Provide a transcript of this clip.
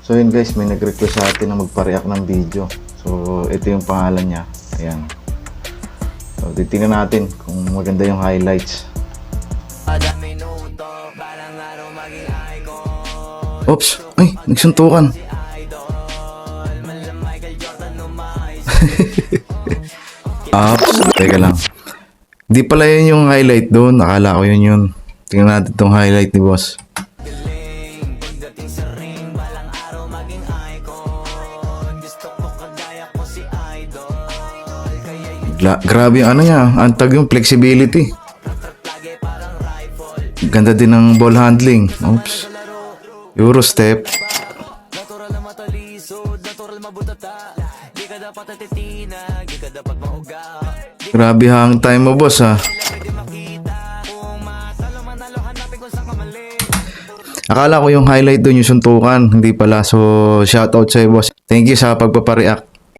So yun guys, may nag-request sa atin na magpa-react ng video. So ito yung pangalan niya. Ayan. So titingnan natin kung maganda yung highlights. Oops! Ay! Nagsuntukan! Oops! Teka lang. Di pala yun yung highlight doon. Akala ko yun. Tingnan natin itong highlight ni boss. Grabe yung ano niya. Antag yung flexibility. Ganda din ng ball handling. Oops. Euro step. Grabe hang time mo boss ha. Akala ko yung highlight doon yung suntukan. Hindi pala. So shoutout sa'yo boss. Thank you sa pagpapareact.